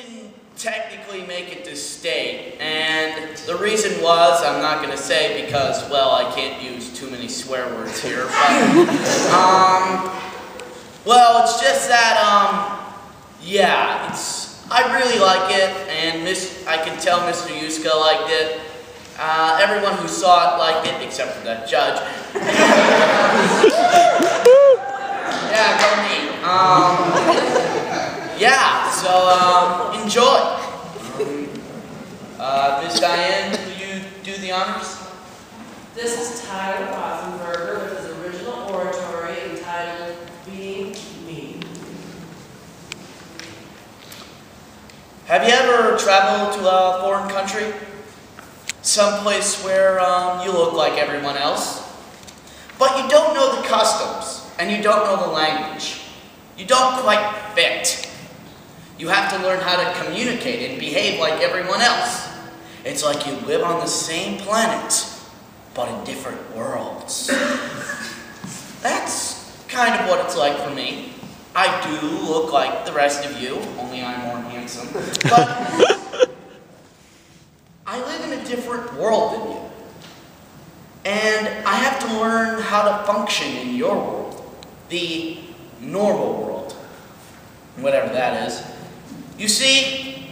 didn't technically make it to state, and the reason was, I'm not going to say because, well, I can't use too many swear words here, but, well, it's just that, yeah, I really like it, and I can tell Mr. Yuska liked it. Everyone who saw it liked it, except for that judge. Yeah, go me. Yeah, so, enjoy. Miss Diane, will you do the honors? This is Tyler Rosenberger with his original oratory entitled Being Me. Have you ever traveled to a foreign country? Someplace where you look like everyone else, but you don't know the customs, and you don't know the language. You don't quite fit. You have to learn how to communicate and behave like everyone else. It's like you live on the same planet, but in different worlds. That's kind of what it's like for me. I do look like the rest of you, only I'm more handsome. But I live in a different world than you. And I have to learn how to function in your world, the normal world, whatever that is. You see,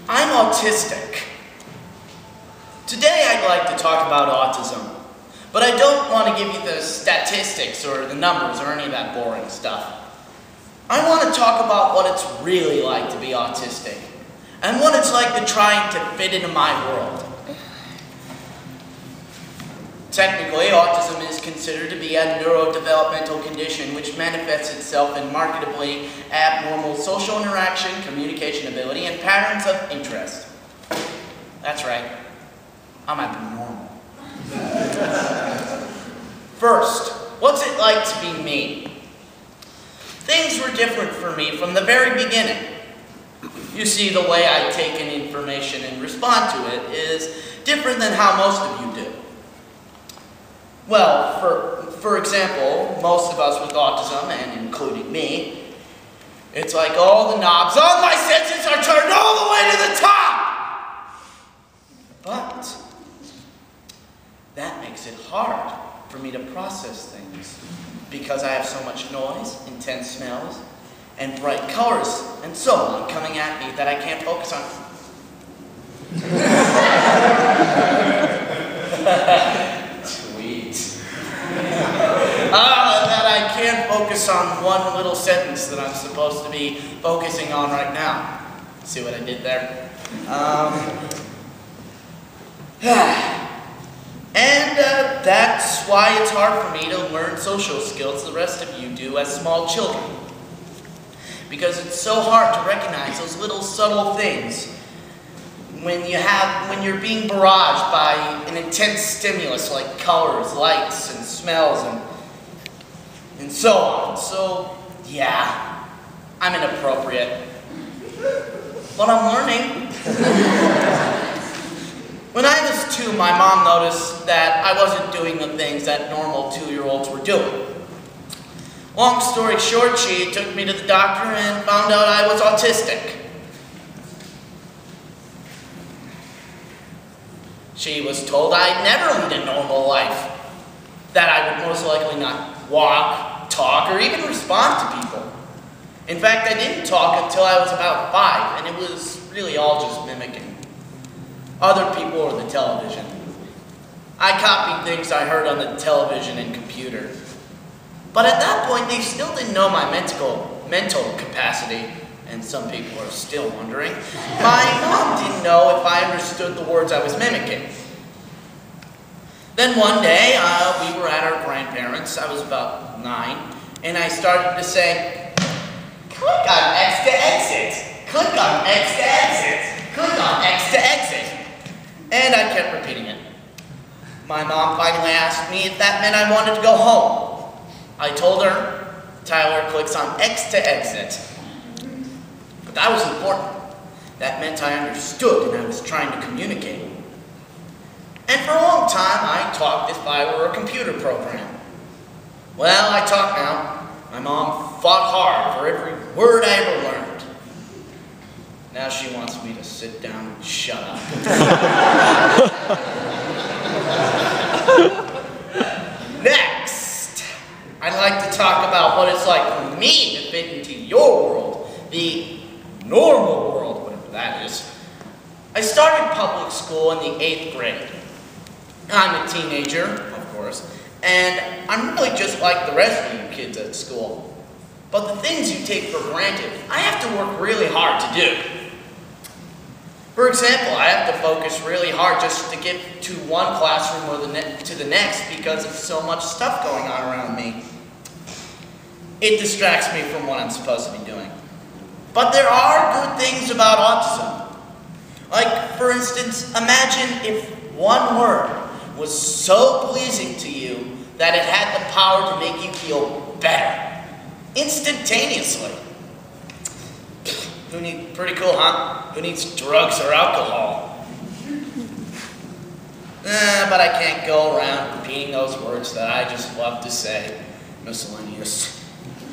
I'm autistic. Today I'd like to talk about autism, but I don't want to give you the statistics or the numbers or any of that boring stuff. I want to talk about what it's really like to be autistic, and what it's like to trying to fit into my world. Technically, autism is considered to be a neurodevelopmental condition which manifests itself in markedly abnormal social interaction, communication ability, and patterns of interest. That's right, I'm abnormal. First, what's it like to be me? Things were different for me from the very beginning. You see, the way I take in information and respond to it is different than how most of you do. Well, for example, most of us with autism, and including me, it's like all the knobs on my senses are turned all the way to the top! But that makes it hard for me to process things, because I have so much noise, intense smells, and bright colors, and so on coming at me that I can't focus on. Sweet. That I can't focus on one little sentence that I'm supposed to be focusing on right now. See what I did there? And that's why it's hard for me to learn social skills the rest of you do as small children. Because it's so hard to recognize those little subtle things when you're being barraged by an intense stimulus like colors, lights, and smells, and so on. So, yeah, I'm inappropriate. But I'm learning. When I was 2, my mom noticed that I wasn't doing the things that normal 2-year-olds were doing. Long story short, she took me to the doctor and found out I was autistic. She was told I'd never lead a normal life, that I would most likely not walk, talk, or even respond to people. In fact, I didn't talk until I was about 5, and it was really all just mimicking other people or the television. I copied things I heard on the television and computer. But at that point, they still didn't know my mental capacity, and some people are still wondering. My mom didn't know if I understood the words I was mimicking. Then one day, we were at our grandparents', I was about 9, and I started to say, click on X to exit, click on X to exit, click on X to exit. And I kept repeating it. My mom finally asked me if that meant I wanted to go home. I told her, Tyler clicks on X to exit. But that was important. That meant I understood and I was trying to communicate. And for a long time, I talked as if I were a computer program. Well, I talk now. My mom fought hard for every word I ever learned. Now she wants me to sit down and shut up. Next, I'd like to talk about what it's like for me to fit into your world, the normal world, whatever that is. I started public school in the 8th grade. I'm a teenager, of course, and I'm really just like the rest of you kids at school. But the things you take for granted, I have to work really hard to do. For example, I have to focus really hard just to get to one classroom or to the next because of so much stuff going on around me. It distracts me from what I'm supposed to be doing. But there are good things about autism. Like, for instance, imagine if one word was so pleasing to you that it had the power to make you feel better. Instantaneously. Pretty cool, huh? Who needs drugs or alcohol? But I can't go around repeating those words that I just love to say. Miscellaneous.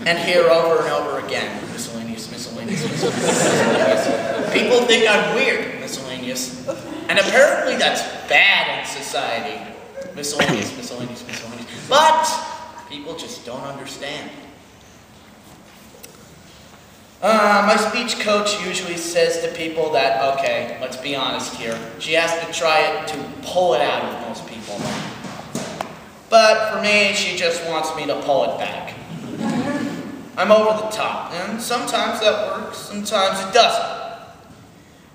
And hear over and over again. Miscellaneous, miscellaneous, miscellaneous. People think I'm weird. Miscellaneous. And apparently that's bad in society. Miscellaneous, miscellaneous, miscellaneous. But people just don't understand. My speech coach usually says to people that, okay, let's be honest here, she has to try it to pull it out of most people. But for me, she just wants me to pull it back. I'm over the top, and sometimes that works, sometimes it doesn't.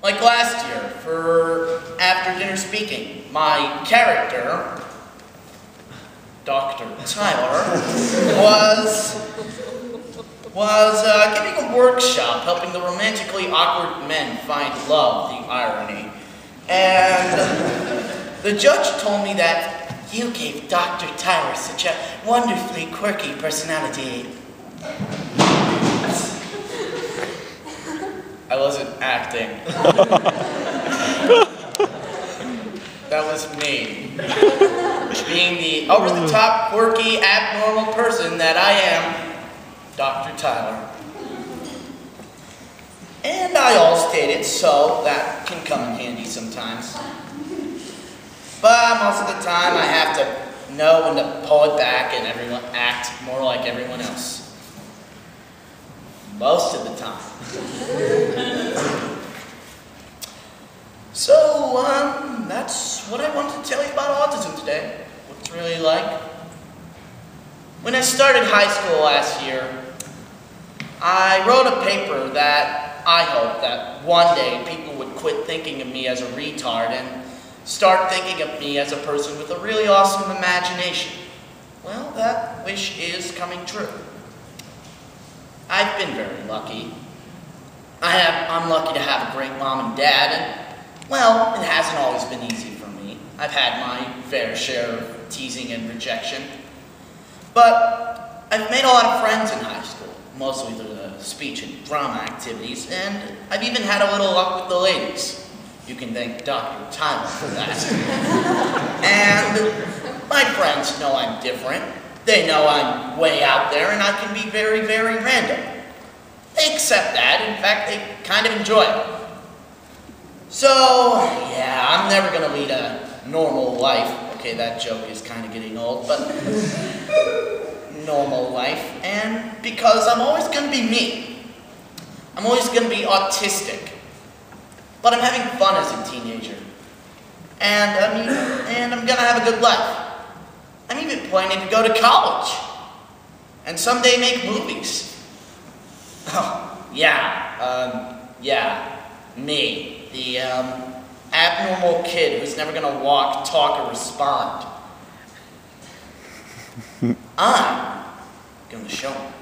Like last year, for after dinner speaking, my character, Dr. Tyler, was giving a workshop helping the romantically awkward men find love, the irony. And the judge told me that you gave Dr. Tyler such a wonderfully quirky personality. I wasn't acting. That was me. Being the over-the-top, quirky, abnormal person that I am, Dr. Tyler. And I all-state it, so that can come in handy sometimes. But most of the time I have to know when to pull it back and act more like everyone else. Most of the time. So, that's what I wanted to tell you about autism today. What it's really like. When I started high school last year, I wrote a paper that I hope that one day people would quit thinking of me as a retard and start thinking of me as a person with a really awesome imagination. Well, that wish is coming true. I've been very lucky. I'm lucky to have a great mom and dad, and, well, it hasn't always been easy for me. I've had my fair share of teasing and rejection. But I've made a lot of friends in high school, mostly through the speech and drama activities, and I've even had a little luck with the ladies. You can thank Dr. Tyler for that. And my friends know I'm different. They know I'm way out there, and I can be very, very random. They accept that. In fact, they kind of enjoy it. So, yeah, I'm never going to lead a normal life. Okay, that joke is kind of getting old, but normal life. And because I'm always going to be me. I'm always going to be autistic. But I'm having fun as a teenager. And I'm going to have a good life. I'm even planning to go to college. And someday make movies. Oh, yeah, me, the, abnormal kid who's never gonna walk, talk, or respond. I'm gonna show him.